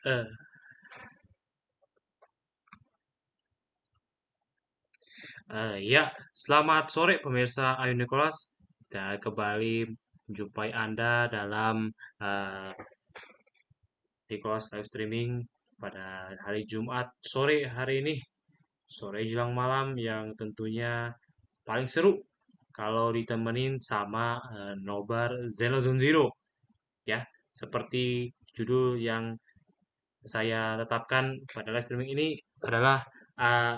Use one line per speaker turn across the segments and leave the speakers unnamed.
Eh, ya, selamat sore pemirsa ImYourNicolas. Dan kembali menjumpai Anda dalam eh, Nicolas live streaming pada hari Jumat sore hari ini. Sore jelang malam yang tentunya paling seru kalau ditemenin sama Nobar ZZZ. Ya, seperti judul yang saya tetapkan pada live streaming ini adalah uh,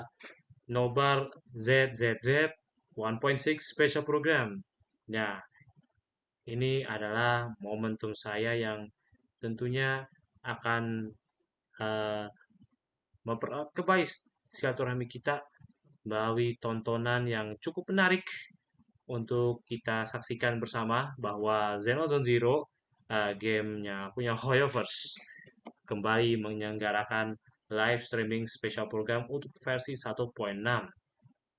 Nobar ZZZ 1.6 Special Program. Nah, ini adalah momentum saya yang tentunya akan uh, mempererat kembali silaturahmi kita melalui tontonan yang cukup menarik untuk kita saksikan bersama bahwa Zenless Zero, gamenya punya Hoyoverse, kembali menyelenggarakan live streaming special program untuk versi 1.6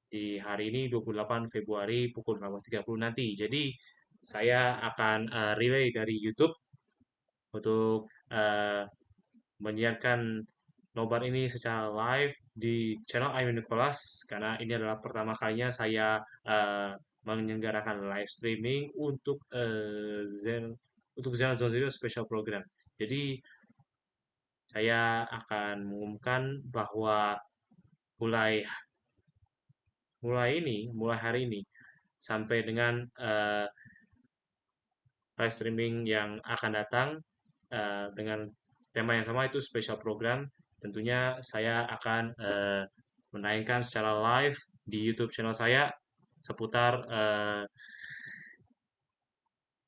di hari ini 28 Februari pukul 18.30 nanti. Jadi saya akan relay dari YouTube untuk menyiarkan nobar ini secara live di channel ImYourNicolas karena ini adalah pertama kalinya saya menyelenggarakan live streaming untuk Zen Zone Zero Special Program. Jadi saya akan mengumumkan bahwa mulai mulai hari ini sampai dengan live streaming yang akan datang dengan tema yang sama itu special program. Tentunya saya akan menayangkan secara live di YouTube channel saya seputar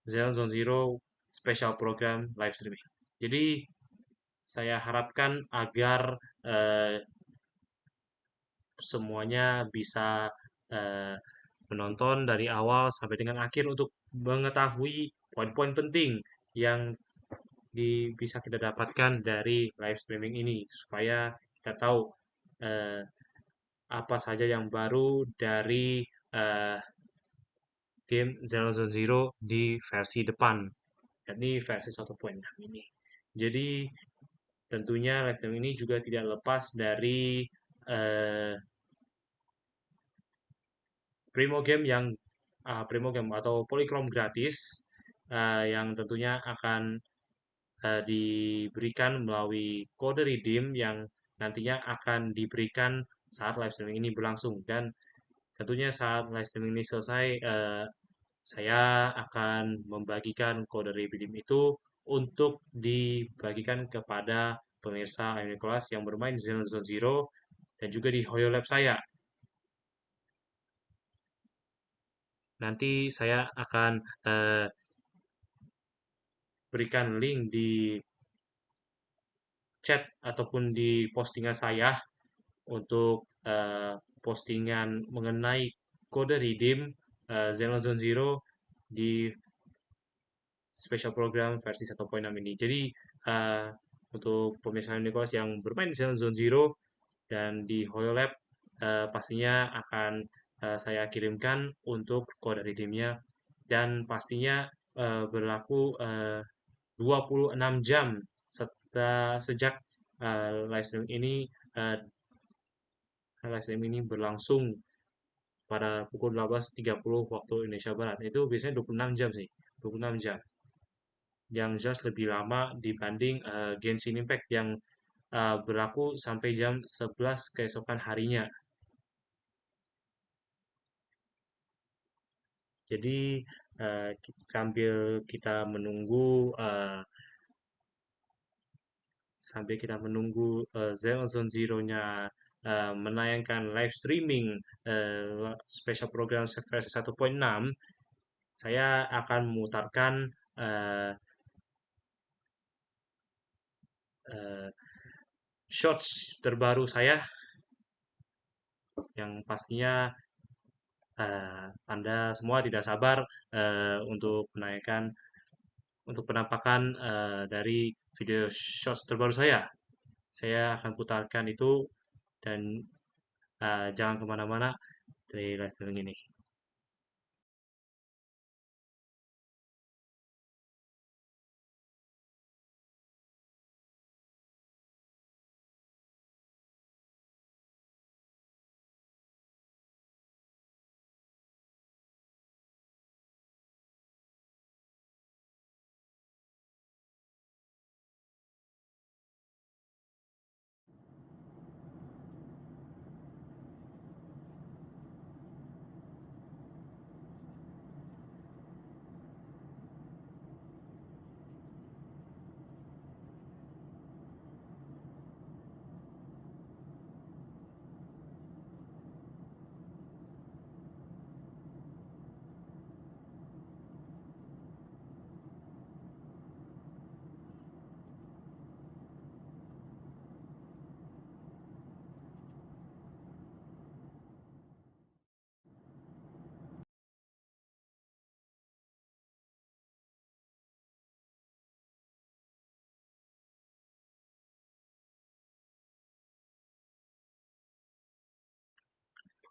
Zone Zero Special Program live streaming. Jadi saya harapkan agar semuanya bisa eh, menonton dari awal sampai dengan akhir untuk mengetahui poin-poin penting yang bisa kita dapatkan dari live streaming ini supaya kita tahu eh, apa saja yang baru dari eh, game Zero Zone Zero di versi depan, yakni versi 1.6 ini. Jadi tentunya live streaming ini juga tidak lepas dari eh, Primo game atau Polychrome gratis yang tentunya akan diberikan melalui kode redeem yang nantinya akan diberikan saat live streaming ini berlangsung dan tentunya saat live streaming ini selesai saya akan membagikan kode redeem itu untuk dibagikan kepada pemirsa Nicolas yang bermain di Zone Zero dan juga di Hoyo Lab saya. Nanti saya akan eh, berikan link di chat ataupun di postingan saya untuk postingan mengenai kode redeem Zenless Zero di special program versi 1.6 ini. Jadi uh, untuk pemirsa Nicolas yang bermain di Zone Zero dan di HoloLab pastinya akan saya kirimkan untuk kode redeemnya dan pastinya berlaku 26 jam sejak uh, live stream ini berlangsung pada pukul 18.30 waktu Indonesia Barat. Itu biasanya 26 jam sih, 26 jam. Yang jelas lebih lama dibanding Genshin Impact yang berlaku sampai jam 11 keesokan harinya. Jadi sambil kita menunggu Zone Zero-nya menayangkan live streaming special program versi 1.6, saya akan memutarkan uh, uh, shots terbaru saya yang pastinya Anda semua tidak sabar untuk penampakan dari video shots terbaru saya. Saya akan putarkan itu dan jangan kemana-mana dari live streaming ini.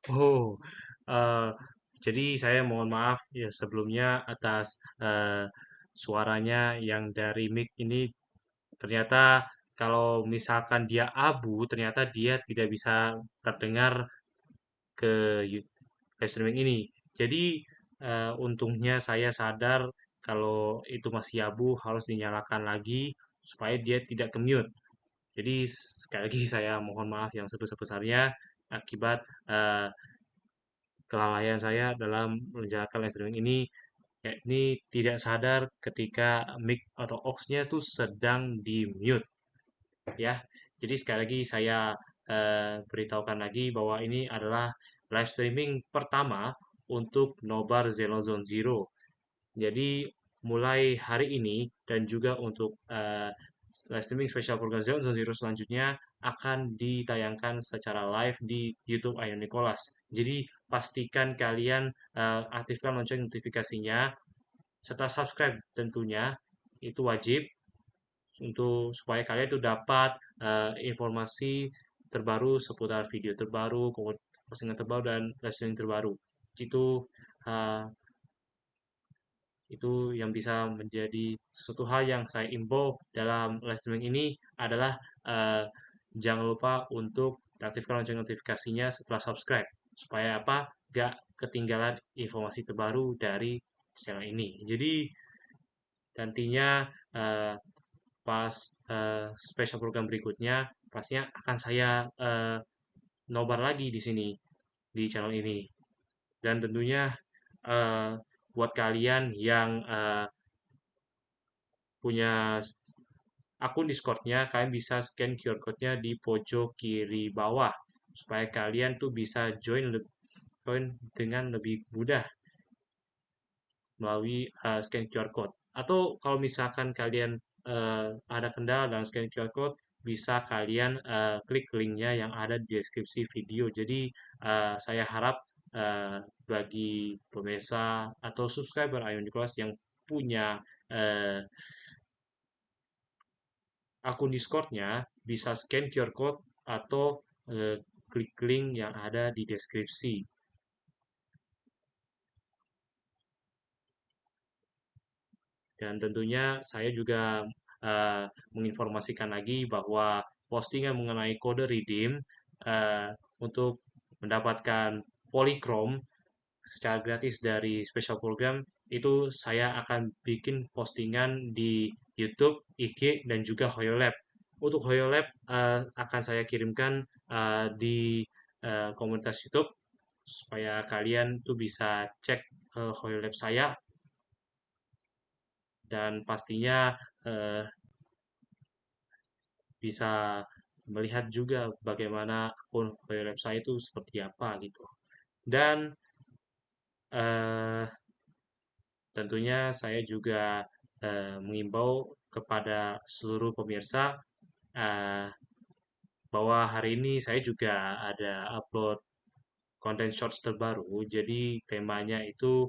Oh, eh, jadi saya mohon maaf ya sebelumnya atas eh, suaranya yang dari mic ini ternyata kalau misalkan dia abu, ternyata dia tidak bisa terdengar ke live streaming ini. Jadi untungnya saya sadar kalau itu masih abu harus dinyalakan lagi supaya dia tidak ke-mute. Jadi sekali lagi saya mohon maaf yang sebesar-besarnya akibat kelalaian saya dalam menjalankan live streaming ini, yakni tidak sadar ketika mic atau aux-nya tuh sedang di mute ya. Jadi sekali lagi saya beritahukan lagi bahwa ini adalah live streaming pertama untuk Nobar ZZZ. Jadi mulai hari ini dan juga untuk live streaming special program Zero selanjutnya akan ditayangkan secara live di YouTube ImYourNicolas. Jadi pastikan kalian aktifkan lonceng notifikasinya serta subscribe tentunya itu wajib untuk supaya kalian itu dapat informasi terbaru seputar video terbaru, postingan terbaru dan live streaming terbaru. Itu uh, itu yang bisa menjadi suatu hal yang saya imbau dalam live streaming ini adalah eh, jangan lupa untuk aktifkan lonceng notifikasinya setelah subscribe supaya apa gak ketinggalan informasi terbaru dari channel ini. Jadi nantinya eh, pas special program berikutnya pastinya akan saya nobar lagi di sini di channel ini dan tentunya eh, buat kalian yang punya akun Discord-nya, kalian bisa scan QR code-nya di pojok kiri bawah supaya kalian tuh bisa join dengan lebih mudah melalui scan QR code. Atau kalau misalkan kalian ada kendala dalam scan QR code, bisa kalian klik linknya yang ada di deskripsi video. Jadi saya harap bagi pemirsa atau subscriber Ayo Nicolas yang punya uh, akun Discord-nya bisa scan QR code atau klik link yang ada di deskripsi. Dan tentunya saya juga menginformasikan lagi bahwa postingan mengenai kode redeem untuk mendapatkan Polychrome secara gratis dari special program itu saya akan bikin postingan di YouTube, IG, dan juga Hoyolab. Untuk Hoyolab akan saya kirimkan di komunitas YouTube supaya kalian tuh bisa cek Hoyolab saya dan pastinya eh, bisa melihat juga bagaimana akun Hoyolab saya itu seperti apa gitu. Dan eh, tentunya saya juga mengimbau kepada seluruh pemirsa eh, bahwa hari ini saya juga ada upload konten shorts terbaru. Jadi temanya itu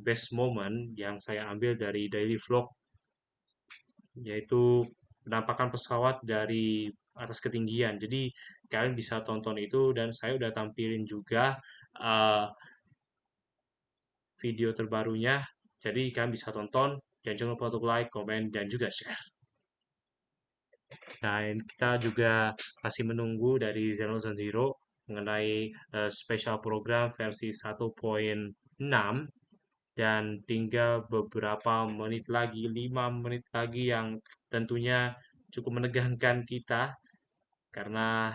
best moment yang saya ambil dari daily vlog, yaitu penampakan pesawat dari atas ketinggian. Jadi kalian bisa tonton itu dan saya udah tampilin juga uh, video terbarunya. Jadi kalian bisa tonton dan jangan lupa untuk like, komen, dan juga share. Nah, kita juga masih menunggu dari Zenless Zero mengenai special program versi 1.6 dan tinggal beberapa menit lagi, 5 menit lagi yang tentunya cukup menegangkan kita karena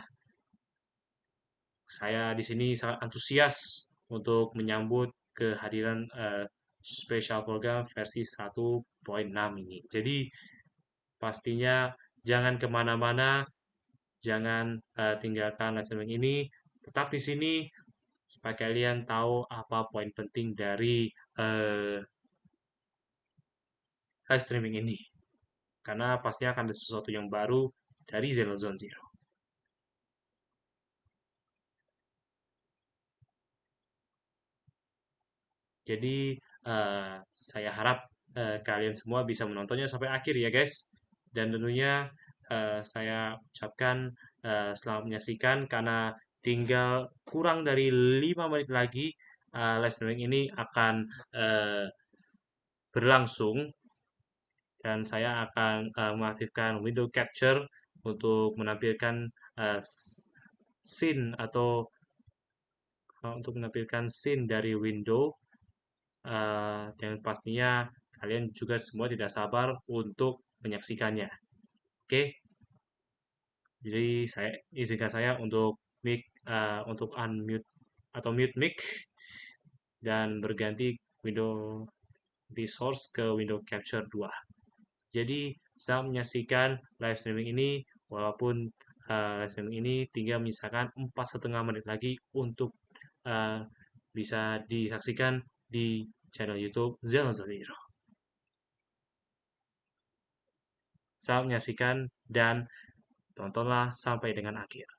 saya di sini sangat antusias untuk menyambut kehadiran special program versi 1.6 ini. Jadi pastinya jangan kemana-mana, jangan tinggalkan live streaming ini, tetap di sini supaya kalian tahu apa poin penting dari uh, live streaming ini. Karena pasti akan ada sesuatu yang baru dari Zenless Zero. Jadi saya harap kalian semua bisa menontonnya sampai akhir ya guys. Dan tentunya saya ucapkan selamat menyaksikan karena tinggal kurang dari 5 menit lagi live streaming ini akan berlangsung, dan saya akan mengaktifkan window capture untuk menampilkan scene atau untuk menampilkan scene dari window, dan pastinya kalian juga semua tidak sabar untuk menyaksikannya. Oke, jadi izinkan saya untuk untuk unmute atau mute mic dan berganti window di source ke window capture 2. Jadi saat menyaksikan live streaming ini, walaupun live streaming ini tinggal misalkan 4,5 menit lagi untuk bisa disaksikan di channel YouTube ZZZ. Saat menyaksikan dan tontonlah sampai dengan akhir.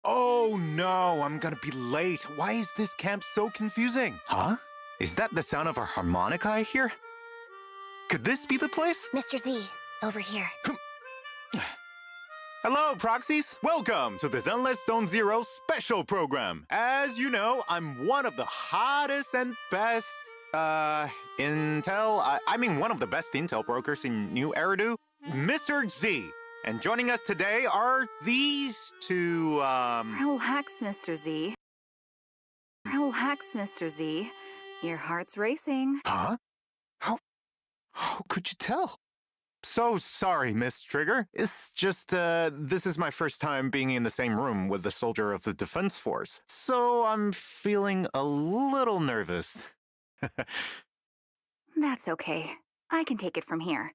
Oh no, I'm gonna be late. Why is this camp so confusing? Huh? Is that the sound of a harmonica I hear? Could this be the place?
Mr. Z, over here.
Hello, proxies! Welcome to the Zenless Zone Zero Special Program. As you know, I'm one of the hottest and best, one of the best intel brokers in New Eridu, Mr. Z. And joining us today are these two,
Relax, Mr. Z. Relax, Mr. Z. Your heart's racing.
Huh? How could you tell? So sorry, Miss Trigger. It's just, this is my first time being in the same room with a soldier of the Defense Force, so I'm feeling a little nervous.
That's okay. I can take it from here.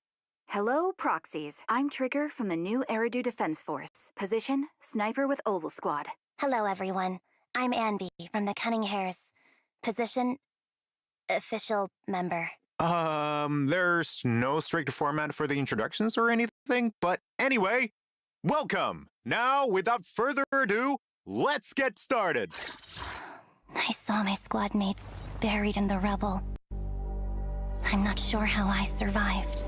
Hello, proxies. I'm Trigger from the new Eridu Defense Force. Position, Sniper with Oval Squad.
Hello, everyone. I'm Anby from the Cunning Hares. Position, official member.
There's no strict format for the introductions or anything, but anyway, welcome! Now, without further ado, let's get started!
I saw my squad mates buried in the rubble. I'm not sure how I survived.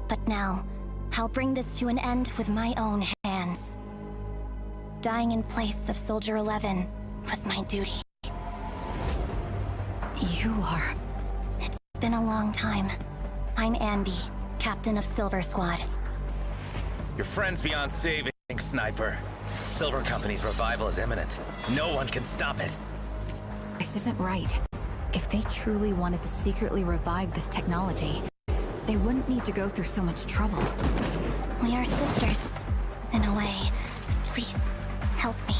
But now, I'll bring this to an end with my own hands. Dying in place of Soldier 11 was my duty.
You are...
It's been a long time. I'm Anby, Captain of Silver Squad.
Your friend's beyond saving, Sniper. Silver Company's revival is imminent. No one can stop it.
This isn't right. If they truly wanted to secretly revive this technology, they wouldn't need to go through so much trouble.
We are sisters, in a way. Please, help me.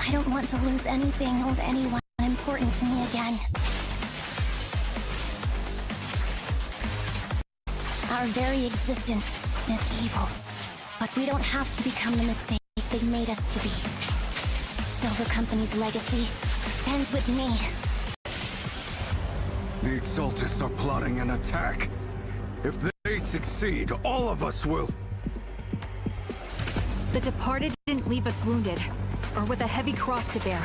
I don't want to lose anything or anyone important to me again. Our very existence is evil, but we don't have to become the mistake they made us to be. Silver Company's legacy ends with me.
The Exaltists are plotting an attack. If they succeed, all of us will...
The departed didn't leave us wounded, or with a heavy cross to bear,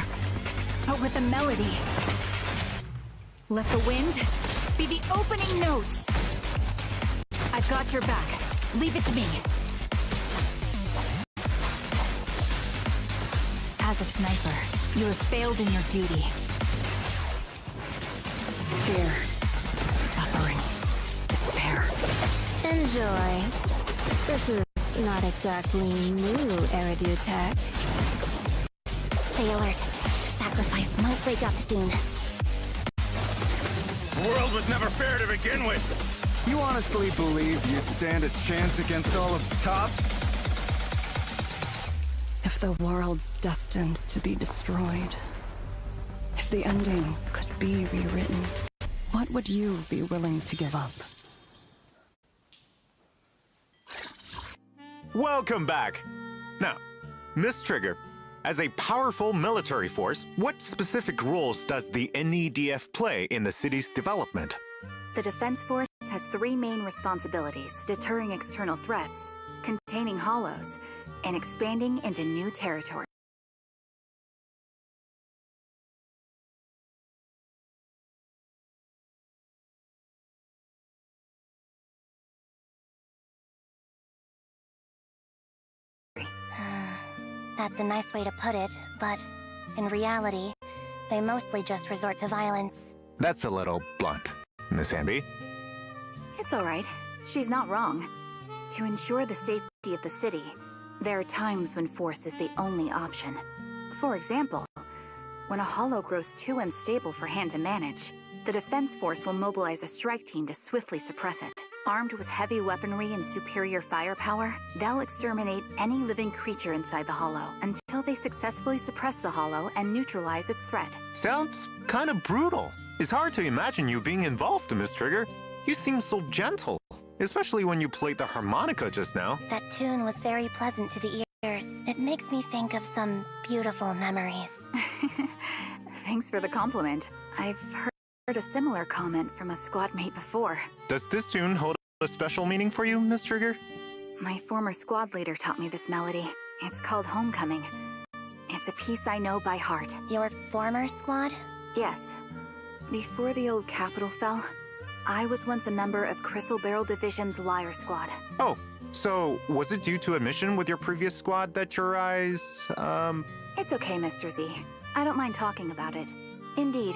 but with a melody. Let the wind be the opening notes. I've got your back. Leave it to me. As a sniper, you have failed in your duty. Fear, suffering, despair.
Enjoy. This is not exactly new Eridu tech.
Stay alert. Sacrifice might wake up soon.
The world was never fair to begin with.
You honestly believe you stand a chance against all of Tops?
If the world's destined to be destroyed, if the ending could be rewritten, what would you be willing to give up?
Welcome back! Now, Miss Trigger, as a powerful military force, what specific roles does the NEDF play in the city's development?
The Defense Force has three main responsibilities: deterring external threats, containing hollows, and expanding into new territory.
That's a nice way to put it, but in reality, they mostly just resort to violence.
That's a little blunt, Miss Anby.
It's all right. She's not wrong. To ensure the safety of the city, there are times when force is the only option. For example, when a hollow grows too unstable for hand to manage, the Defense Force will mobilize a strike team to swiftly suppress it. Armed with heavy weaponry and superior firepower, they'll exterminate any living creature inside the hollow until they successfully suppress the hollow and neutralize its threat.
Sounds kind of brutal. It's hard to imagine you being involved, Miss Trigger. You seem so gentle, especially when you played the harmonica just now.
That tune was very pleasant to the ears. It makes me think of some beautiful memories.
Thanks for the compliment. I've heard a similar comment from a squad mate before.
Does this tune hold a special meaning for you, Miss Trigger?
My former squad leader taught me this melody. It's called Homecoming. It's a piece I know by heart.
Your former squad?
Yes. Before the old capital fell, I was once a member of Crystal Barrel Division's Liar Squad.
Oh, so was it due to a mission with your previous squad that your eyes,
It's okay, Mr. Z. I don't mind talking about it. Indeed,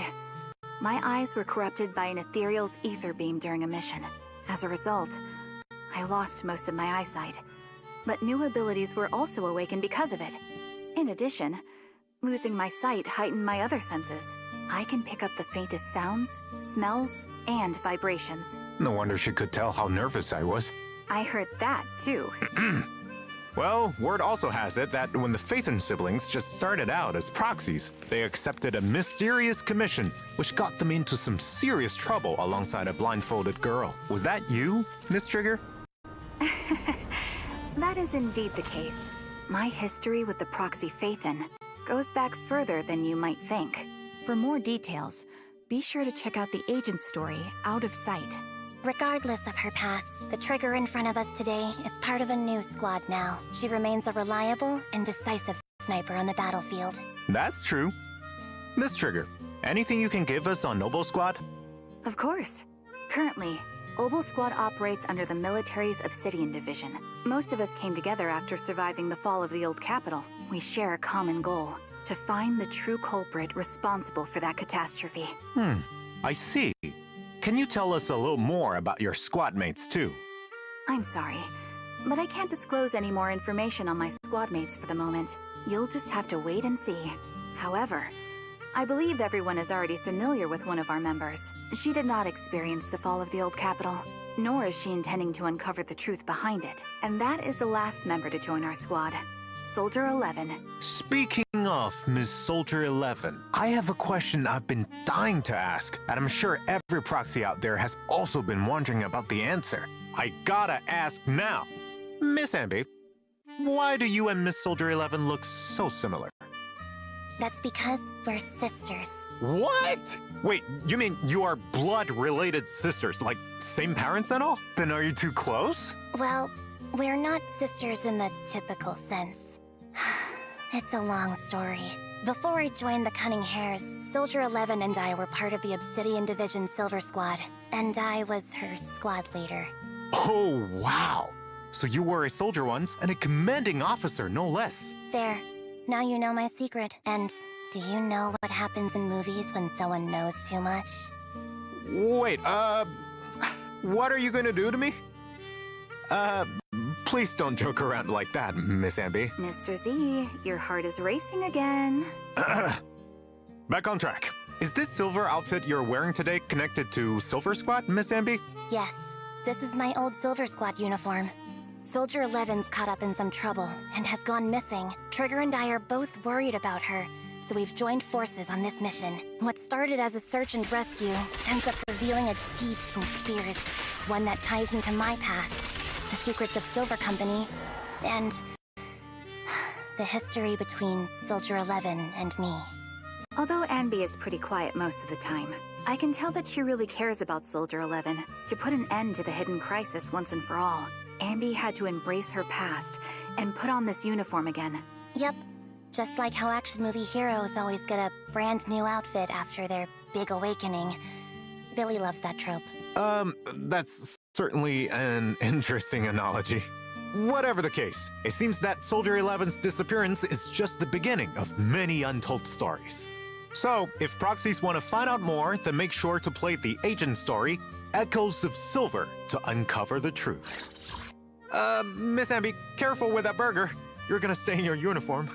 my eyes were corrupted by an ethereal's ether beam during a mission. As a result, I lost most of my eyesight. But new abilities were also awakened because of it. In addition, Losing my sight heightened my other senses. I can pick up the faintest sounds, smells, and vibrations.
No wonder she could tell how nervous I was.
I heard that, too.
Well, word also has it that when the Phaethon siblings just started out as proxies, they accepted a mysterious commission, which got them into some serious trouble alongside a blindfolded girl. Was that you, Miss Trigger?
That is indeed the case. My history with the proxy Phaethon goes back further than you might think. For more details, be sure to check out the agent story, Out of Sight.
Regardless of her past, the Trigger in front of us today is part of a new squad now. She remains a reliable and decisive sniper on the battlefield.
That's true. Miss Trigger, anything you can give us on Noble Squad?
Of course. Currently, Obel Squad operates under the military's Obsidian Division. Most of us came together after surviving the fall of the old capital. We share a common goal: to find the true culprit responsible for that catastrophe.
I see. Can you tell us a little more about your squad mates, too?
I'm sorry, but I can't disclose any more information on my squad mates for the moment. You'll just have to wait and see. However, I believe everyone is already familiar with one of our members. She did not experience the fall of the old capital, nor is she intending to uncover the truth behind it. And that is the last member to join our squad, Soldier 11.
Speaking of Miss Soldier 11, I have a question I've been dying to ask, and I'm sure every proxy out there has also been wondering about the answer. I gotta ask now. Miss Ambi, why do you and Miss Soldier 11 look so similar?
That's because we're sisters.
What? Wait, you mean you are blood-related sisters, like same parents and all? Then are you too close?
Well, we're not sisters in the typical sense. It's a long story. Before I joined the Cunning Hares, Soldier 11 and I were part of the Obsidian Division Silver Squad, and I was her squad leader.
Oh, wow. So you were a soldier once, and a commanding officer, no less.
There. Now you know my secret. And do you know what happens in movies when someone knows too much?
Wait, what are you gonna do to me? Please don't joke around like that, Miss Ambi.
Mr. Z, your heart is racing again.
Back on track. Is this silver outfit you're wearing today connected to Silver Squad, Miss Ambi?
Yes. This is my old Silver Squad uniform. Soldier 11's caught up in some trouble and has gone missing. Trigger and I are both worried about her, so we've joined forces on this mission. What started as a search and rescue ends up revealing a deep conspiracy, one that ties into my past, the secrets of Silver Company, and the history between Soldier 11 and me.
Although Anby is pretty quiet most of the time, I can tell that she really cares about Soldier 11. To put an end to the hidden crisis once and for all, Anby had to embrace her past and put on this uniform again.
Yep. Just like how action movie heroes always get a brand new outfit after their big awakening. Billy loves that trope.
That's certainly an interesting analogy. Whatever the case, it seems that Soldier 11's disappearance is just the beginning of many untold stories. So, if proxies want to find out more, then make sure to play the agent story, Echoes of Silver, to uncover the truth. Miss Ambi, careful with that burger. You're gonna stay in your uniform.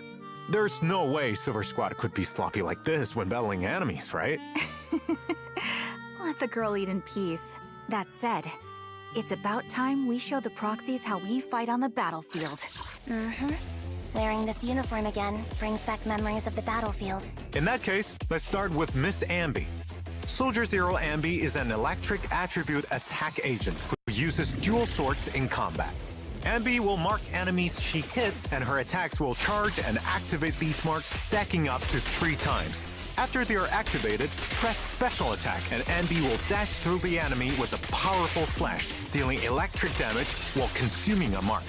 There's no way Silver Squad could be sloppy like this when battling enemies, right?
Let the girl eat in peace. That said, it's about time we show the proxies how we fight on the battlefield.
Wearing this uniform again brings back memories of the battlefield.
In that case, let's start with Miss Ambi. Soldier Zero Ambi is an electric attribute attack agent who uses dual swords in combat. Ambi will mark enemies she hits, and her attacks will charge and activate these marks, stacking up to 3 times. After they are activated, press Special Attack, and Ambi will dash through the enemy with a powerful slash, dealing electric damage while consuming a mark.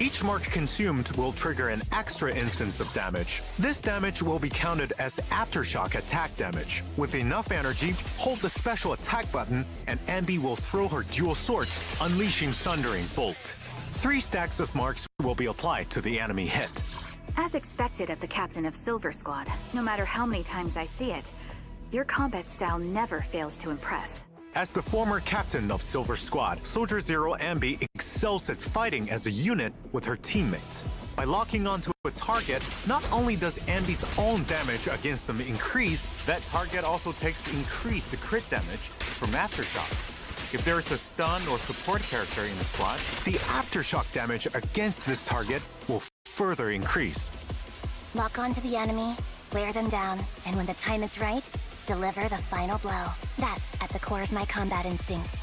Each mark consumed will trigger an extra instance of damage. This damage will be counted as aftershock attack damage. With enough energy, hold the Special Attack button, and Ambi will throw her dual swords, unleashing Sundering Bolt. 3 stacks of marks will be applied to the enemy hit.
As expected of the captain of Silver Squad, no matter how many times I see it, your combat style never fails to impress.
As the former captain of Silver Squad, Soldier Zero Ambi excels at fighting as a unit with her teammates. By locking onto a target, not only does Andy's own damage against them increase, that target also takes increased crit damage from aftershocks. If there is a stun or support character in the squad, the aftershock damage against this target will further increase.
Lock onto the enemy, wear them down, and when the time is right, deliver the final blow. That's at the core of my combat instincts.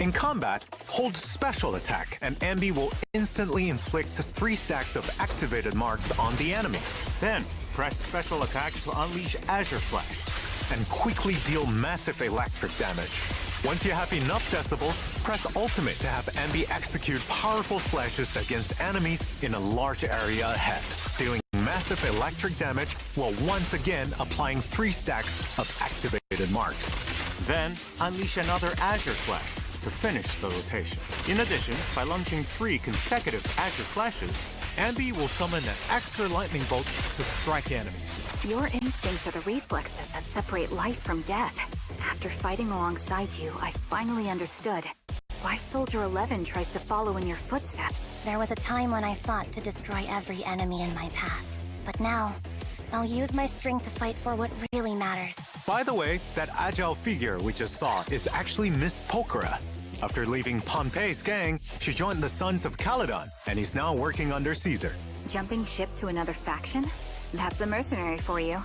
In combat, hold special attack, and Ambi will instantly inflict 3 stacks of activated marks on the enemy. Then, press special attack to unleash Azure Flash, and quickly deal massive electric damage. Once you have enough decibels, press ultimate to have Ambi execute powerful slashes against enemies in a large area ahead, dealing massive electric damage while once again applying 3 stacks of activated marks. Then, unleash another Azure Flash to finish the rotation. In addition, by launching 3 consecutive Azure Flashes, Ambi will summon an extra lightning bolt to strike enemies.
Your instincts are the reflexes that separate life from death. After fighting alongside you, I finally understood why Soldier 11 tries to follow in your footsteps.
There was a time when I fought to destroy every enemy in my path. But now, I'll use my strength to fight for what really matters.
By the way, that agile figure we just saw is actually Miss Polychrome. After leaving Pompey's gang, she joined the Sons of Caledon and is now working under Caesar.
Jumping ship to another faction? That's a mercenary for you.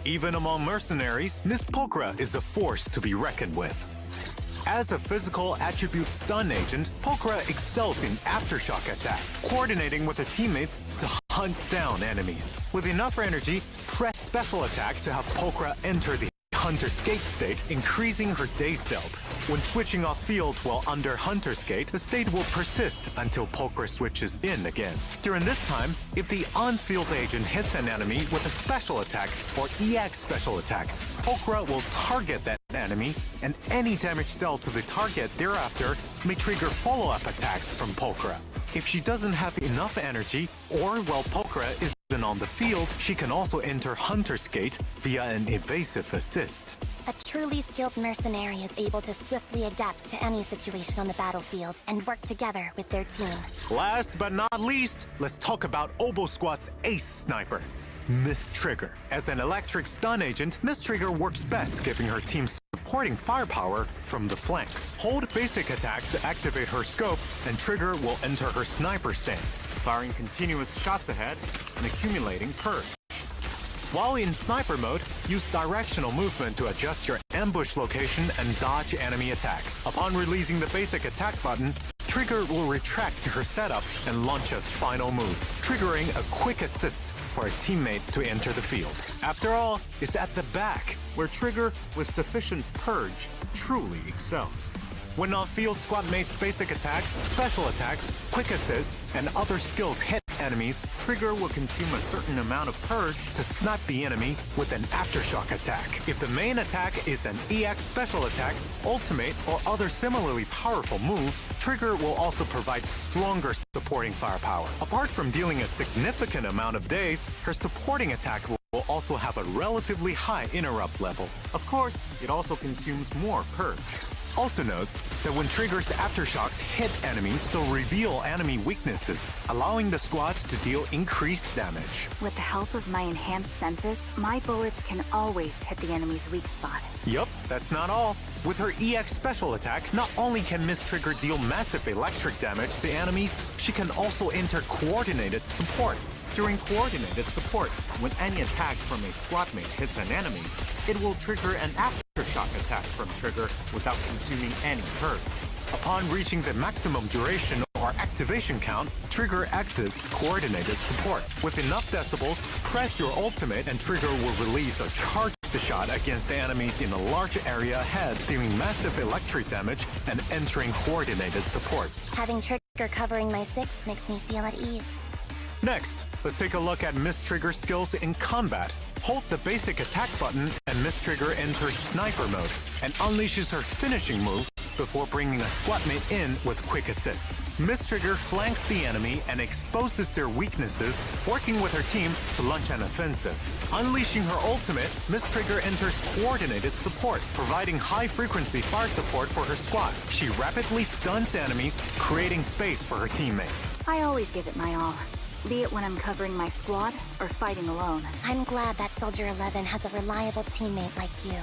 Even among mercenaries, Miss Polychrome is a force to be reckoned with. As a physical attribute stun agent, Polychrome excels in aftershock attacks, coordinating with her teammates to hunt down enemies. With enough energy, press special attack to have Polychrome enter the Hunter's Gate state, increasing her days dealt. When switching off field while under Hunter's Gate, the state will persist until Polychrome switches in again. During this time, if the on-field agent hits an enemy with a special attack or EX special attack, Polychrome will target that enemy, and any damage dealt to the target thereafter may trigger follow-up attacks from Polychrome. If she doesn't have enough energy, or while Polychrome isn't on the field, she can also enter Hunter's Gate via an evasive assist.
A truly skilled mercenary is able to swiftly adapt to any situation on the battlefield and work together with their team.
Last but not least, let's talk about Obo Squad's ace sniper, Miss Trigger. As an electric stun agent, Miss Trigger works best giving her team supporting firepower from the flanks. Hold basic attack to activate her scope, and Trigger will enter her sniper stance, firing continuous shots ahead and accumulating purge. While in sniper mode, use directional movement to adjust your ambush location and dodge enemy attacks. Upon releasing the basic attack button, Trigger will retract to her setup and launch a final move, triggering a quick assist for a teammate to enter the field. After all, it's at the back where Trigger, with sufficient purge, truly excels. When on-field squad mates' basic attacks, special attacks, quick assists, and other skills hit enemies, Trigger will consume a certain amount of purge to snipe the enemy with an aftershock attack. If the main attack is an EX special attack, ultimate, or other similarly powerful move, Trigger will also provide stronger supporting firepower. Apart from dealing a significant amount of days, her supporting attack will also have a relatively high interrupt level. Of course, it also consumes more purge. Also note that when Trigger's aftershocks hit enemies, they'll reveal enemy weaknesses, allowing the squad to deal increased damage.
With the help of my enhanced senses, my bullets can always hit the enemy's weak spot.
Yup, that's not all. With her EX special attack, not only can Miss Trigger deal massive electric damage to enemies, she can also enter coordinated support. During coordinated support, when any attack from a squad mate hits an enemy, it will trigger an aftershock attack from Trigger without consuming any purge. Upon reaching the maximum duration or activation count, Trigger exits coordinated support. With enough decibels, press your ultimate and Trigger will release a charged shot against the enemies in a large area ahead, dealing massive electric damage and entering coordinated support.
Having Trigger covering my 6 makes me feel at ease.
Next, let's take a look at Miss Trigger's skills in combat. Hold the basic attack button and Miss Trigger enters sniper mode and unleashes her finishing move before bringing a squad mate in with quick assist. Miss Trigger flanks the enemy and exposes their weaknesses, working with her team to launch an offensive. Unleashing her ultimate, Miss Trigger enters coordinated support, providing high-frequency fire support for her squad. She rapidly stuns enemies, creating space for her teammates.
I always give it my all. be it when I'm covering my squad or fighting alone.
I'm glad that Soldier 11 has a reliable teammate like you.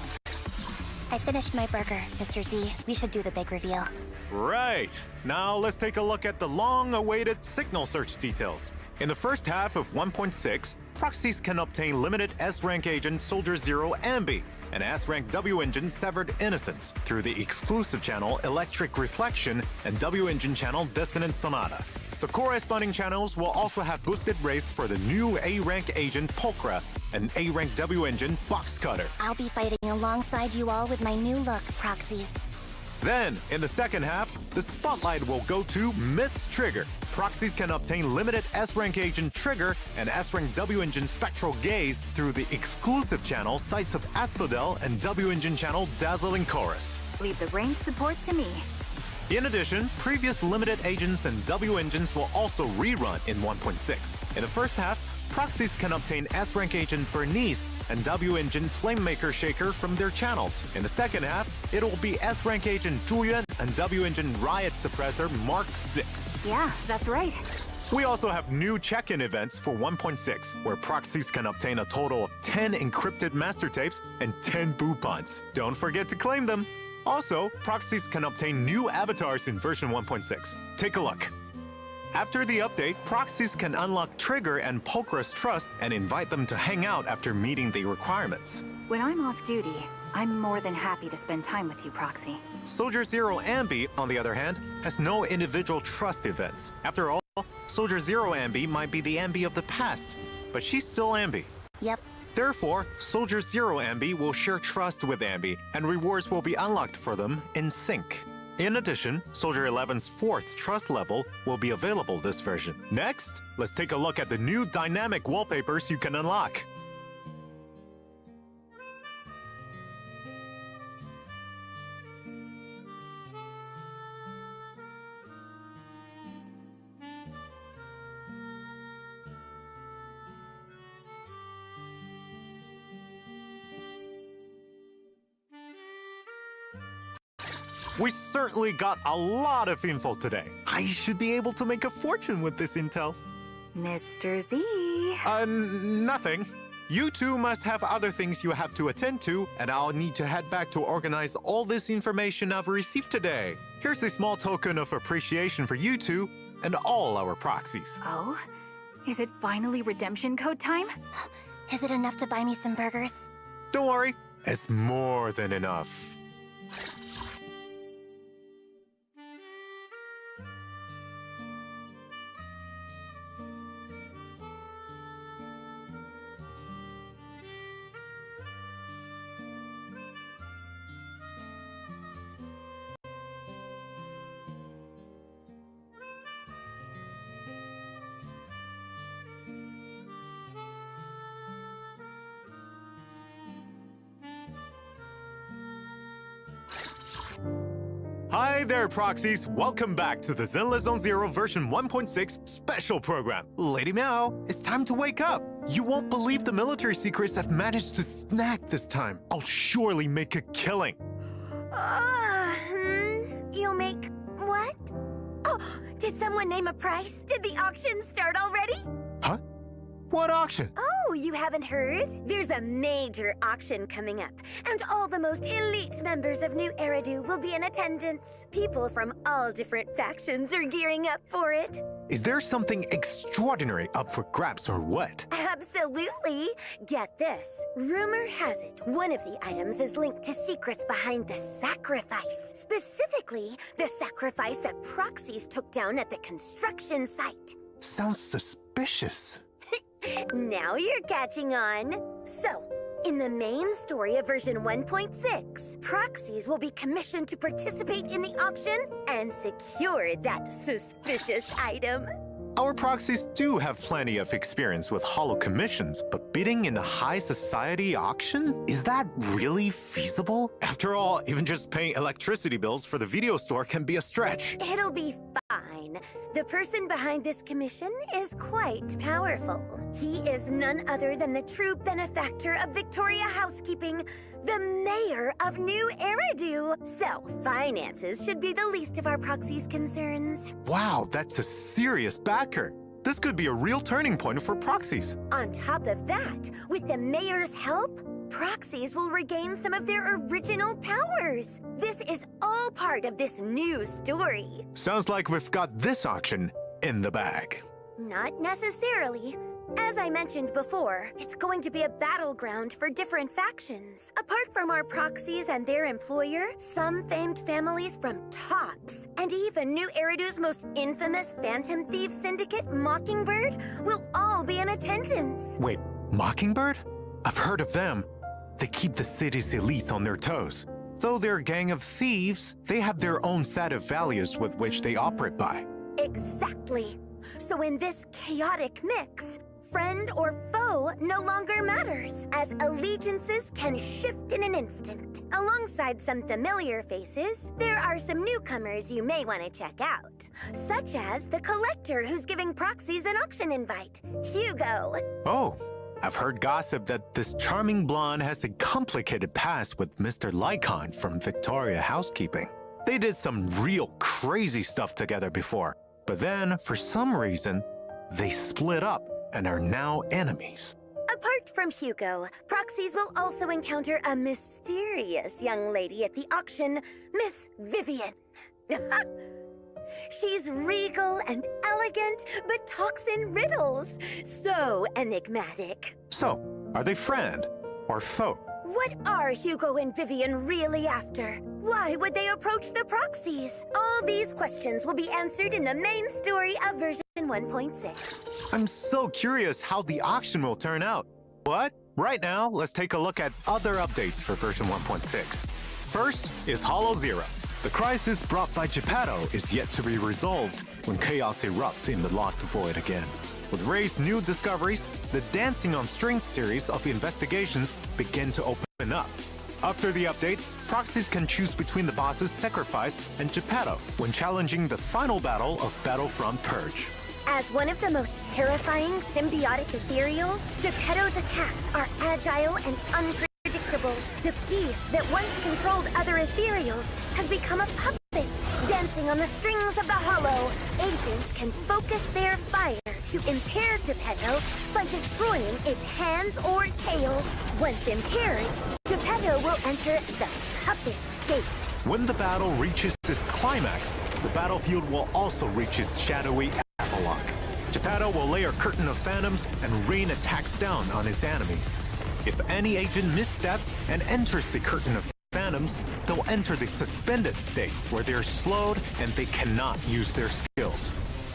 I finished my burger, Mr. Z. We should do the big reveal.
Right. Now let's take a look at the long-awaited signal search details. In the first half of 1.6, proxies can obtain limited S-rank agent Soldier Zero Ambi and S-rank W engine Severed Innocence through the exclusive channel Electric Reflection and W engine channel Dissonant Sonata. The corresponding channels will also have boosted race for the new A-rank agent Polkra and A-rank W engine Box Cutter.
I'll be fighting alongside you all with my new look, proxies.
Then, in the second half, the spotlight will go to Miss Trigger. Proxies can obtain limited S-rank agent Trigger and S-rank W engine Spectral Gaze through the exclusive channel Sights of Asphodel and W engine channel Dazzling Chorus.
Leave the range support to me.
In addition, previous limited agents and W engines will also rerun in 1.6. In the first half, proxies can obtain S-rank agent Bernice and W engine Flamemaker Shaker from their channels. In the second half, it will be S-rank agent Zhuyuan and W engine Riot Suppressor Mark 6.
Yeah, that's right.
We also have new check-in events for 1.6, where proxies can obtain a total of 10 encrypted master tapes and 10 boopons. Don't forget to claim them. Also, proxies can obtain new avatars in version 1.6. Take a look. After the update, proxies can unlock Trigger and Polkra's trust and invite them to hang out after meeting the requirements.
When I'm off duty, I'm more than happy to spend time with you, Proxy.
Soldier Zero Ambi, on the other hand, has no individual trust events. After all, Soldier Zero Ambi might be the Ambi of the past, but she's still Ambi.
Yep.
Therefore, Soldier Zero Ambi will share trust with Ambi, and rewards will be unlocked for them in sync. In addition, Soldier 11's 4th trust level will be available this version. Next, let's take a look at the new dynamic wallpapers you can unlock. We certainly got a lot of info today. I should be able to make a fortune with this intel.
Mr. Z.
Nothing. You two must have other things you have to attend to, and I'll need to head back to organize all this information I've received today. Here's a small token of appreciation for you two and all our proxies.
Oh? Is it finally redemption code time?
Is it enough to buy me some burgers?
Don't worry, it's more than enough. Hi there, proxies! Welcome back to the Zenless Zone Zero version 1.6 Special Program. Lady Meow, it's time to wake up! You won't believe the military secrets I've managed to snag this time. I'll surely make a killing.
You'll make what? Oh, did someone name a price? Did the auction start already?
Huh? What auction?
Oh, you haven't heard? There's a major auction coming up, and all the most elite members of New Eridu will be in attendance. People from all different factions are gearing up for it.
Is there something extraordinary up for grabs or what?
Absolutely. Get this. Rumor has it, one of the items is linked to secrets behind the sacrifice. Specifically, the sacrifice that proxies took down at the construction site.
Sounds suspicious.
Now you're catching on. So, in the main story of version 1.6, proxies will be commissioned to participate in the auction and secure that suspicious item.
Our proxies do have plenty of experience with hollow commissions, but bidding in a high society auction? Is that really feasible? After all, even just paying electricity bills for the video store can be a stretch.
It'll be fine. The person behind this commission is quite powerful. He is none other than the true benefactor of Victoria Housekeeping, the mayor of New Eridu. So, finances should be the least of our proxies' concerns.
Wow, that's a serious backer. This could be a real turning point for proxies.
On top of that, with the mayor's help, proxies will regain some of their original powers. This is all part of this new story.
Sounds like we've got this auction in the bag.
Not necessarily. As I mentioned before, it's going to be a battleground for different factions. Apart from our proxies and their employer, some famed families from Tops, and even New Eridu's most infamous Phantom Thief Syndicate, Mockingbird, will all be in attendance.
Wait, Mockingbird? I've heard of them. They keep the city's elites on their toes. Though they're a gang of thieves, they have their own set of values with which they operate by.
Exactly. So in this chaotic mix, friend or foe no longer matters, as allegiances can shift in an instant. Alongside some familiar faces, there are some newcomers you may want to check out, such as the collector who's giving proxies an auction invite, Hugo.
Oh, I've heard gossip that this charming blonde has a complicated past with Mr. Lycon from Victoria Housekeeping. They did some real crazy stuff together before, but then, for some reason, they split up and are now enemies.
Apart from Hugo, proxies will also encounter a mysterious young lady at the auction, Miss Vivian. She's regal and elegant, but talks in riddles. So enigmatic.
So, are they friend or foe?
What are Hugo and Vivian really after? Why would they approach the proxies? All these questions will be answered in the main story of version 1.6.
I'm so curious how the auction will turn out. But right now, let's take a look at other updates for version 1.6. First is Hollow Zero. The crisis brought by Geppetto is yet to be resolved when chaos erupts in the Lost Void again. With Ray's new discoveries, the Dancing on Strings series of investigations begin to open up. After the update, proxies can choose between the boss's Sacrifice and Geppetto when challenging the final battle of Battlefront Purge.
As one of the most terrifying symbiotic ethereals, Geppetto's attacks are agile and unpredictable. The beast that once controlled other ethereals has become a puppet. Dancing on the strings of the Hollow, agents can focus their fire to impair Geppetto by destroying its hands or tail. Once impaired, Geppetto will enter the puppet state.
When the battle reaches its climax, the battlefield will also reach its shadowy epilogue. Geppetto will lay a curtain of phantoms and rain attacks down on his enemies. If any agent missteps and enters the curtain of phantoms, they'll enter the suspended state where they're slowed and they cannot use their skills.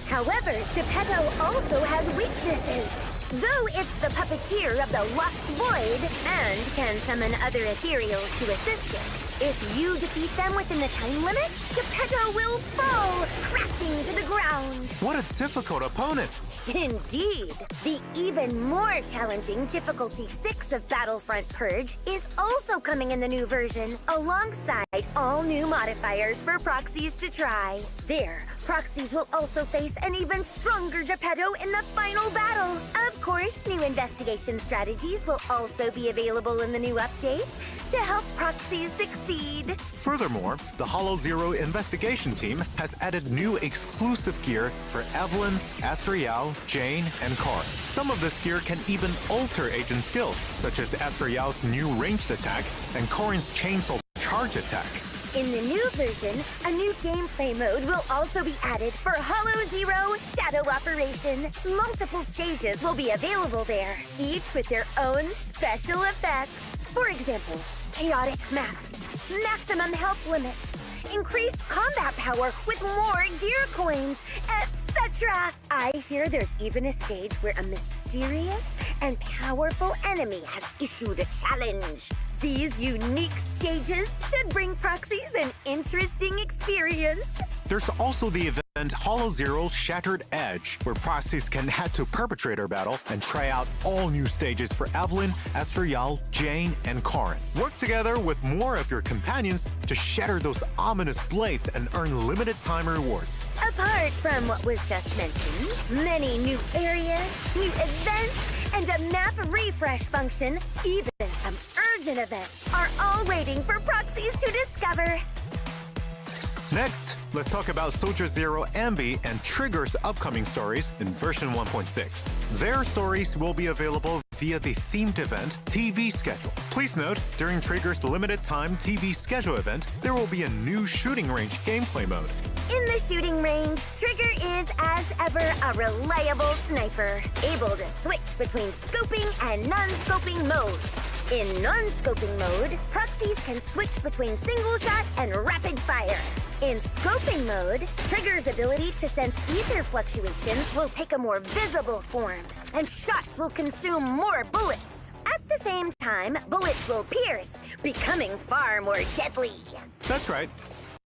However, Geppetto also has weaknesses. Though it's the puppeteer of the Lost Void and can summon other ethereals to assist it, if you defeat them within the time limit, Geppetto will fall, crashing to the ground.
What a difficult opponent!
Indeed. The even more challenging Difficulty 6 of Battlefront Purge is also coming in the new version, alongside all new modifiers for proxies to try. There, proxies will also face an even stronger Geppetto in the final battle. Of course, new investigation strategies will also be available in the new update to help proxies succeed.
Furthermore, the Hollow Zero investigation team has added new exclusive gear for Evelyn, Asriel, Jane, and Car. Some of this gear can even alter agent skills, such as Asriel's new ranged attack and Corin's chainsaw charge attack.
In the new version, a new gameplay mode will also be added for Hollow Zero Shadow Operation. Multiple stages will be available there, each with their own special effects. For example, chaotic maps, maximum health limits, increased combat power with more gear coins, etc. I hear there's even a stage where a mysterious and powerful enemy has issued a challenge. These unique stages should bring proxies an interesting experience.
There's also the event Hollow Zero's Shattered Edge, where proxies can head to Perpetrator Battle and try out all new stages for Evelyn, Asriel, Jane, and Corin. Work together with more of your companions to shatter those ominous blades and earn limited time rewards.
Apart from what was just mentioned, many new areas, new events, and a map refresh function, even some urgent events, are all waiting for proxies to discover.
Next, let's talk about Soldier Zero Ambi and Trigger's upcoming stories in version 1.6. Their stories will be available via the themed event TV schedule. Please note, during Trigger's limited time TV schedule event, there will be a new shooting range gameplay mode.
In the shooting range, Trigger is, as ever, a reliable sniper, able to switch between scoping and non-scoping modes. In non-scoping mode, proxies can switch between single shot and rapid fire. In scoping mode, Trigger's ability to sense ether fluctuations will take a more visible form, and shots will consume more bullets. At the same time, bullets will pierce, becoming far more deadly.
That's right.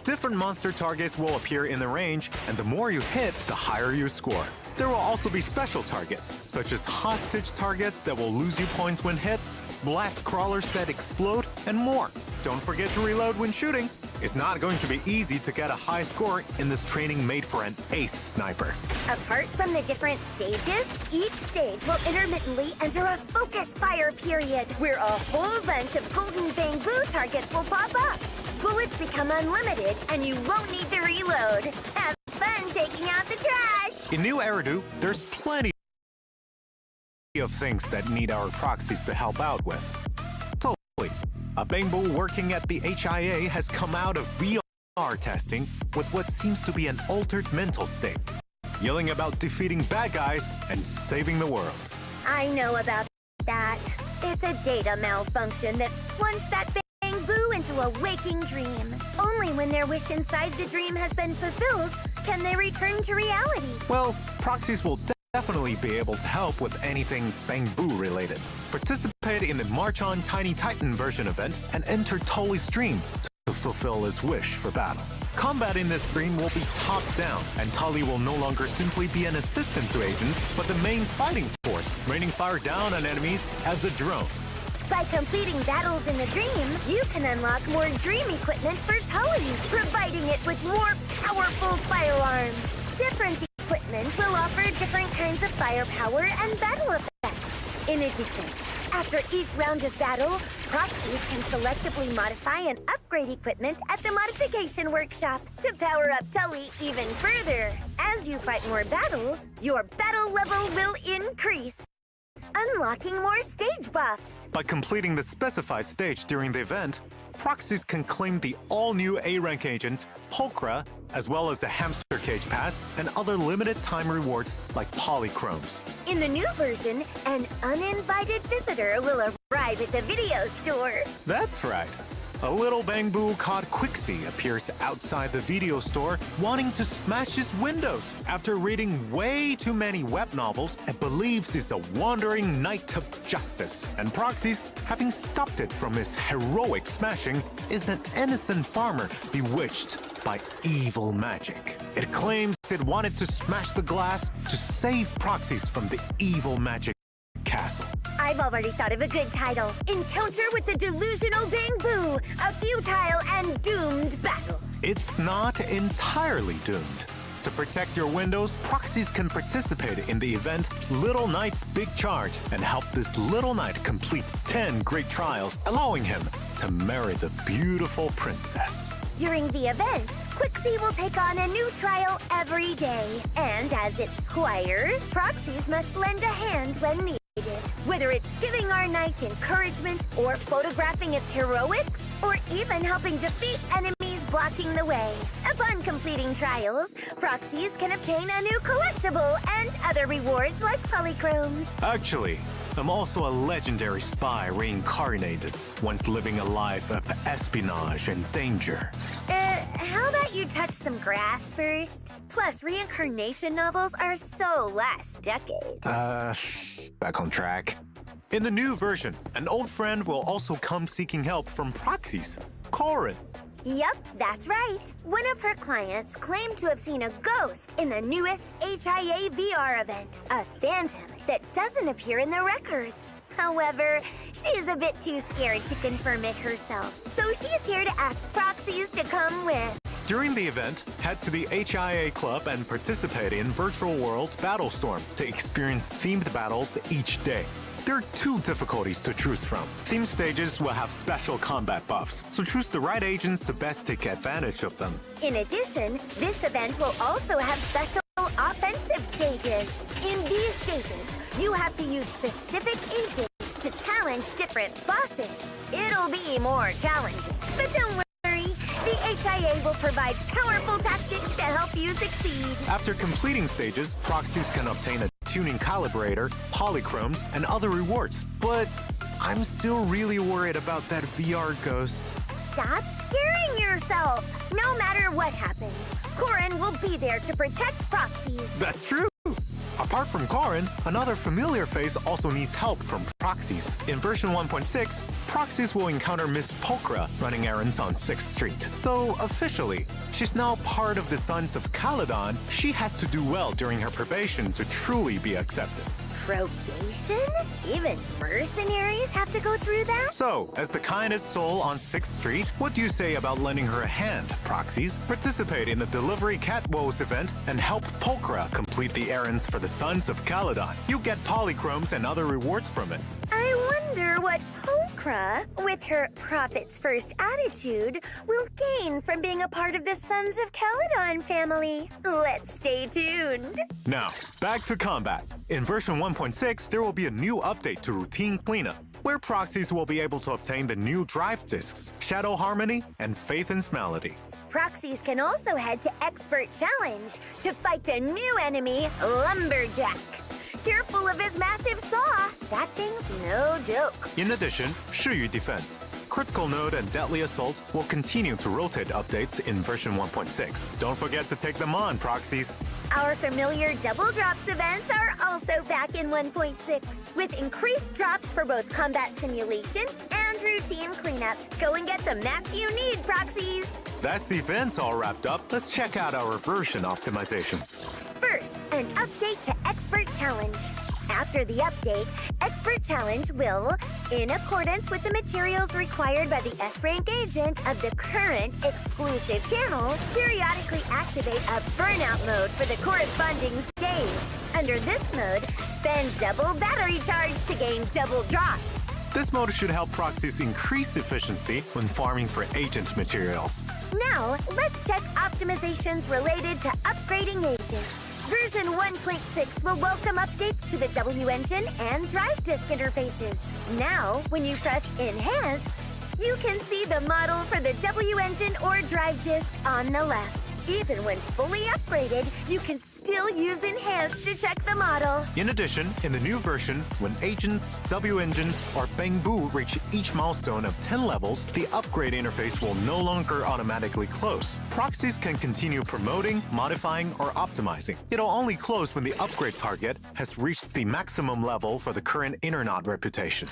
Different monster targets will appear in the range, and the more you hit, the higher you score. There will also be special targets, such as hostage targets that will lose you points when hit, blast crawlers that explode, and more. Don't forget to reload when shooting. It's not going to be easy to get a high score in this training made for an ace sniper.
Apart from the different stages, each stage will intermittently enter a focus fire period, where a whole bunch of golden bamboo targets will pop up. Bullets become unlimited, and you won't need to reload. Have fun taking out the trash!
In New Eridu, there's plenty of things that need our proxies to help out with. Totally. A bamboo working at the HIA has come out of VR testing with what seems to be an altered mental state, yelling about defeating bad guys and saving the world.
I know about that. It's a data malfunction that's plunged that bamboo into a waking dream. Only when their wish inside the dream has been fulfilled can they return to reality.
Well, proxies will definitely be able to help with anything bamboo related. Participate in the March on Tiny Titan version event and enter Tully's dream to fulfill his wish for battle. Combat in this dream will be top down, and Tully will no longer simply be an assistant to agents, but the main fighting force, raining fire down on enemies as a drone.
By completing battles in the dream, you can unlock more dream equipment for Tully, providing it with more powerful firearms. Different equipment will offer different kinds of firepower and battle effects. In addition, after each round of battle, proxies can selectively modify and upgrade equipment at the modification workshop to power up Tully even further. As you fight more battles, your battle level will increase, unlocking more stage buffs.
By completing the specified stage during the event, proxies can claim the all-new A-rank agent, Pulchra, as well as the hamster cage pass and other limited time rewards like Polychromes.
In the new version, an uninvited visitor will arrive at the video store.
That's right. A little bamboo called Quixie appears outside the video store wanting to smash his windows after reading way too many web novels and believes he's a wandering knight of justice. And proxies, having stopped it from his heroic smashing, is an innocent farmer bewitched by evil magic. It claims it wanted to smash the glass to save proxies from the evil magic castle.
I've already thought of a good title. Encounter with the Delusional Bamboo, a futile and doomed battle.
It's not entirely doomed. To protect your windows, proxies can participate in the event Little Knight's Big Charge and help this little knight complete 10 great trials, allowing him to marry the beautiful princess.
During the event, Quixie will take on a new trial every day. And as its squire, proxies must lend a hand when needed. Whether it's giving our knight encouragement, or photographing its heroics, or even helping defeat enemies blocking the way. Upon completing trials, proxies can obtain a new collectible and other rewards like polychromes.
Actually, I'm also a legendary spy reincarnated, once living a life of espionage and danger.
How about you touch some grass first? Plus, reincarnation novels are so last decade.
Back on track. In the new version, an old friend will also come seeking help from proxies, Corin.
Yep, that's right. One of her clients claimed to have seen a ghost in the newest HIA VR event, a phantom that doesn't appear in the records. However, she is a bit too scared to confirm it herself, so she's here to ask proxies to come with.
During the event, head to the HIA Club and participate in Virtual World Battlestorm to experience themed battles each day. There are two difficulties to choose from. Theme stages will have special combat buffs, so choose the right agents to best take advantage of them.
In addition, this event will also have special offensive stages. In these stages, you have to use specific agents to challenge different bosses. It'll be more challenging, but don't worry. The HIA will provide powerful tactics to help you succeed.
After completing stages, proxies can obtain a tuning calibrator, polychromes, and other rewards. But I'm still really worried about that VR ghost.
Stop scaring yourself. No matter what happens, Corin will be there to protect proxies.
That's true. Apart from Corin, another familiar face also needs help from proxies. In version 1.6, proxies will encounter Miss Polkra running errands on 6th Street. Though officially, she's now part of the Sons of Caledon, she has to do well during her probation to truly be accepted.
Probation? Even mercenaries have to go through that?
So, as the kindest soul on 6th Street, what do you say about lending her a hand, proxies? Participate in the Delivery Cat Woes event and help Polkra complete the errands for the Sons of Caledon. You get polychromes and other rewards from it.
I wonder what Polkra, with her profits first attitude, will gain from being a part of the Sons of Caledon family. Let's stay tuned.
Now, back to combat. In version 1.6, there will be a new update to routine cleanup, where proxies will be able to obtain the new drive discs, Shadow Harmony, and Faithen's Melody.
Proxies can also head to Expert Challenge to fight the new enemy, Lumberjack. Careful of his massive saw. That thing's no joke.
In addition, Shiyu Defense, Critical Node, and Deadly Assault will continue to rotate updates in version 1.6. Don't forget to take them on, proxies.
Our familiar double drops events are also back in 1.6, with increased drops for both combat simulation and routine cleanup. Go and get the mats you need, proxies.
That's the events all wrapped up. Let's check out our version optimizations.
First, an update to Expert Challenge. After the update, Expert Challenge will, in accordance with the materials required by the S-Rank agent of the current exclusive channel, periodically activate a burnout mode for the corresponding stage. Under this mode, spend double battery charge to gain double drops.
This mode should help proxies increase efficiency when farming for agent materials.
Now, let's check optimizations related to upgrading agents. Version 1.6 will welcome updates to the W engine and drive disk interfaces. Now, when you press Enhance, you can see the model for the W engine or drive disk on the left. Even when fully upgraded, you can still use Enhance to check the model.
In addition, in the new version, when agents, W engines, or Bangbu reach each milestone of 10 levels, the upgrade interface will no longer automatically close. Proxies can continue promoting, modifying, or optimizing. It'll only close when the upgrade target has reached the maximum level for the current Internet reputation.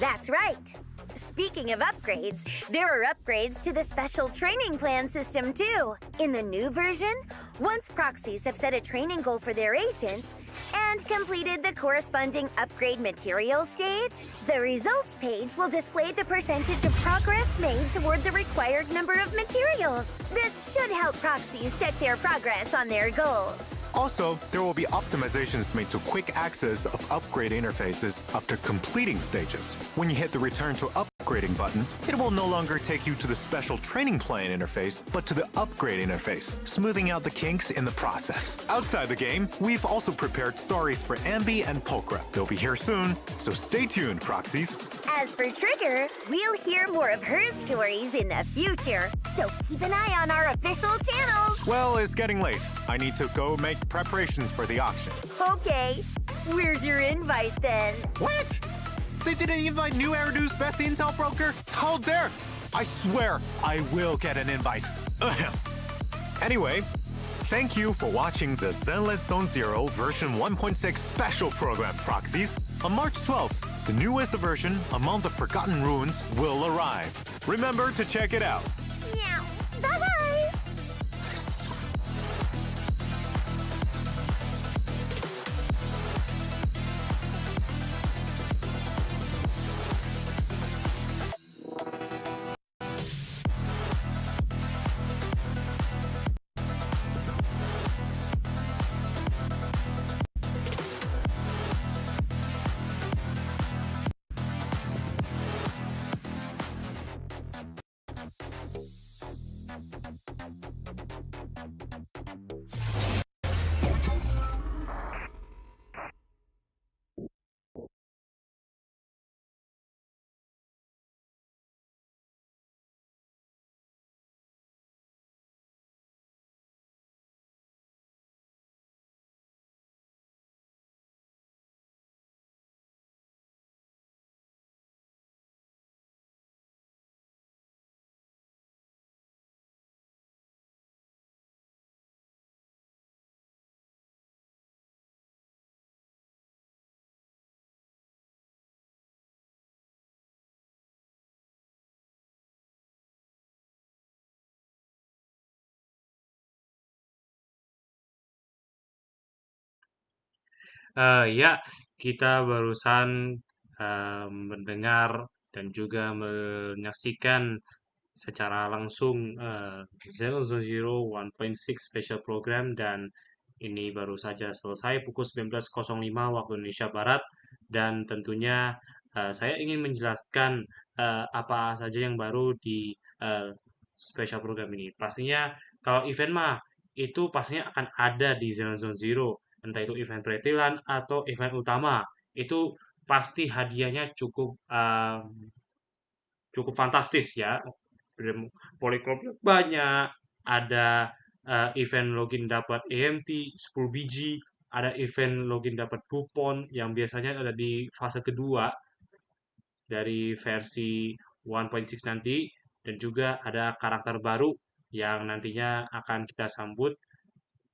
That's right. Speaking of upgrades, there are upgrades to the special training plan system too. In the new version, once proxies have set a training goal for their agents and completed the corresponding upgrade material stage, the results page will display the percentage of progress made toward the required number of materials. This should help proxies check their progress on their goals.
Also, there will be optimizations made to quick access of upgrade interfaces after completing stages. When you hit the Return to Upgrading button, it will no longer take you to the special training plan interface, but to the upgrade interface, smoothing out the kinks in the process. Outside the game, we've also prepared stories for Ambi and Polkra. They'll be here soon, so stay tuned, proxies.
As for Trigger, we'll hear more of her stories in the future, so keep an eye on our official channels.
Well, it's getting late. I need to go make preparations for the auction.
Okay, where's your invite then?
What? They didn't invite New Eridu's best intel broker? How dare! I swear I will get an invite. Ahem. Anyway, thank you for watching the Zenless Zone Zero version 1.6 special program, proxies. On March 12th, the newest version, Among the Forgotten Ruins, will arrive. Remember to check it out.
Meow. Bye-bye.
Ya, kita barusan mendengar dan juga menyaksikan secara langsung ZZZ 1.6 Special Program, dan ini baru saja selesai pukul 19.05 waktu Indonesia Barat. Dan tentunya saya ingin menjelaskan apa saja yang baru di Special Program ini. Pastinya kalau event mah itu pastinya akan ada di Zone Zero, entah itu event pretilan atau event utama. Itu pasti hadiahnya cukup cukup fantastis ya. Polychrome banyak, ada event login dapat EMT 10 biji, ada event login dapat kupon yang biasanya ada di fase kedua dari versi 1.6 nanti, dan juga ada karakter baru yang nantinya akan kita sambut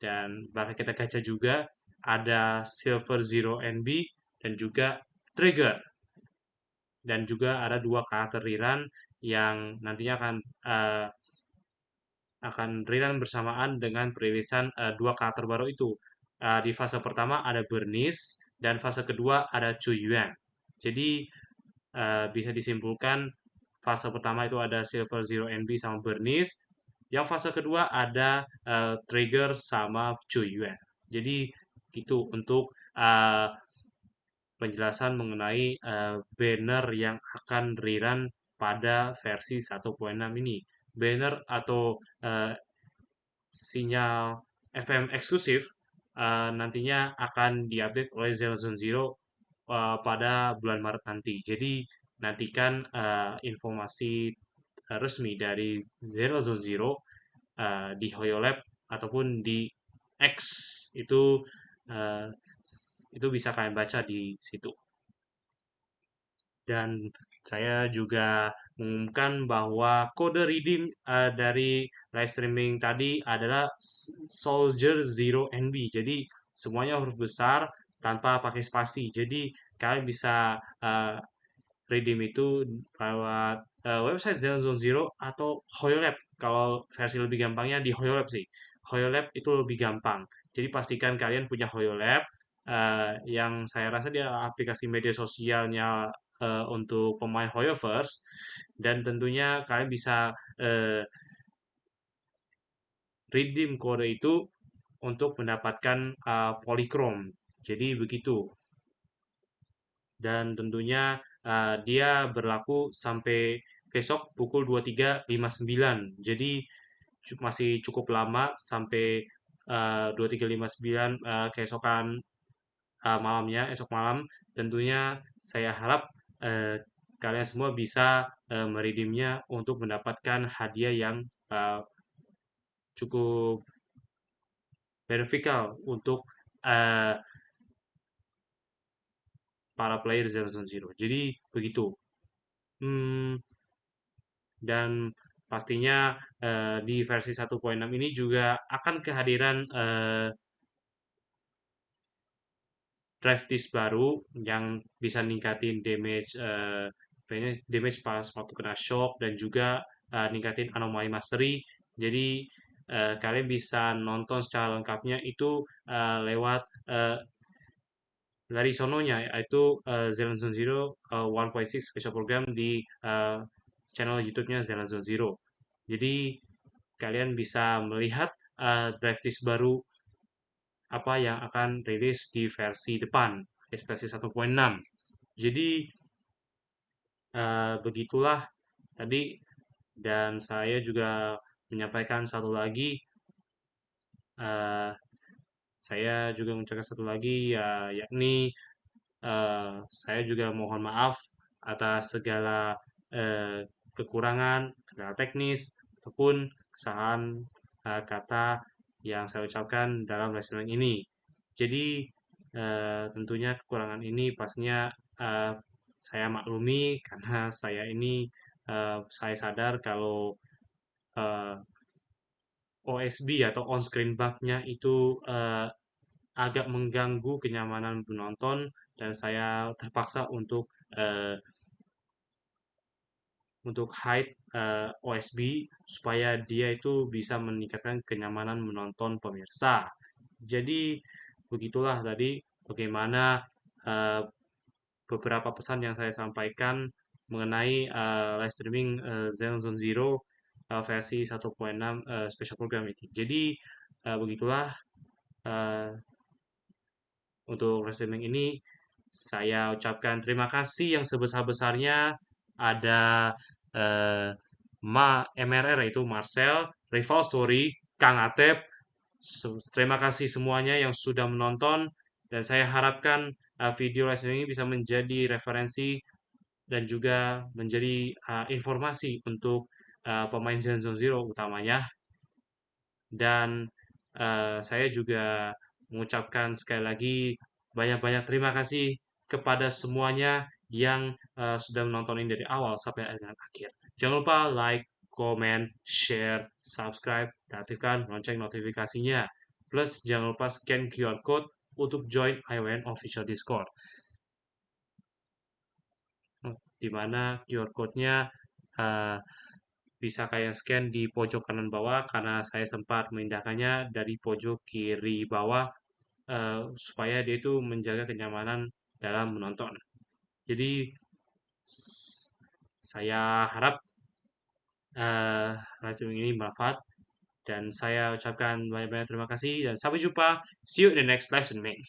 dan bakal kita gacha juga. Ada Silver Zero NB dan juga Trigger, dan juga ada dua karakter rerun yang nantinya akan rerun bersamaan dengan perilisan dua karakter baru itu. Di fase pertama ada Bernice dan fase kedua ada Chuyuan. Jadi bisa disimpulkan fase pertama itu ada Silver Zero NB sama Bernice. Yang fase kedua ada Trigger sama Chuyuan. Jadi gitu untuk penjelasan mengenai banner yang akan rerun pada versi 1.6 ini. Banner atau sinyal FM eksklusif nantinya akan diupdate oleh Zone Zero pada bulan Maret nanti. Jadi nantikan informasi resmi dari Zone Zero di Hoyolab ataupun di X, itu uh, itu bisa kalian baca di situ. Dan saya juga mengumumkan bahwa kode redeem dari live streaming tadi adalah Soldier Zero NB. Jadi semuanya huruf besar tanpa pakai spasi. Jadi kalian bisa redeem itu lewat website Zone Zero atau Hoyolab. Kalau versi lebih gampangnya di Hoyolab sih. Hoyolab itu lebih gampang. Jadi pastikan kalian punya Hoyolab. Yang saya rasa dia aplikasi media sosialnya untuk pemain Hoyoverse, dan tentunya kalian bisa redeem kode itu untuk mendapatkan Polychrome. Jadi begitu. Dan tentunya dia berlaku sampai besok pukul 23.59. Jadi masih cukup lama sampai 23.59 keesokan malamnya, esok malam. Tentunya saya harap kalian semua bisa meredeemnya untuk mendapatkan hadiah yang cukup beneficial untuk uh, para player Zero Zero. Jadi begitu. Dan pastinya di versi 1.6 ini juga akan kehadiran Gratis baru yang bisa ningkatin damage pas waktu kena shock, dan juga ningkatin anomali mastery. Jadi kalian bisa nonton secara lengkapnya itu lewat dari sononya, yaitu ZZZ 1.6 Special Program di channel YouTube-nya ZZZ Zero. Jadi kalian bisa melihat Gratis baru apa yang akan rilis di versi depan, versi 1.6. Jadi begitulah tadi, dan saya juga menyampaikan satu lagi, saya juga mengucapkan satu lagi, yakni saya juga mohon maaf atas segala kekurangan, segala teknis ataupun kesalahan kata yang saya ucapkan dalam live streaming ini. Jadi tentunya kekurangan ini pastinya saya maklumi, karena saya ini saya sadar kalau OSB atau on-screen bug-nya itu agak mengganggu kenyamanan penonton, dan saya terpaksa untuk hide OSB supaya dia itu bisa meningkatkan kenyamanan menonton pemirsa. Jadi begitulah tadi bagaimana beberapa pesan yang saya sampaikan mengenai live streaming Zenless Zero versi 1.6 Special Program ini. Jadi begitulah untuk live streaming ini. Saya ucapkan terima kasih yang sebesar-besarnya. Ada MRR yaitu Marcel, Rival Story, Kang Atep. Terima kasih semuanya yang sudah menonton, dan saya harapkan video live streaming ini bisa menjadi referensi dan juga menjadi informasi untuk pemain Zenless Zero utamanya. Dan saya juga mengucapkan sekali lagi banyak-banyak terima kasih kepada semuanya yang sudah menonton ini dari awal sampai dengan akhir. Jangan lupa like, comment, share, subscribe, dan aktifkan lonceng notifikasinya. Plus, jangan lupa scan QR Code untuk join IWN Official Discord. Di mana QR Code-nya bisa kalian scan di pojok kanan bawah, karena saya sempat memindahkannya dari pojok kiri bawah supaya dia itu menjaga kenyamanan dalam menonton. Jadi saya harap live streaming ini bermanfaat, dan saya ucapkan banyak-banyak terima kasih dan sampai jumpa. See you in the next live streaming.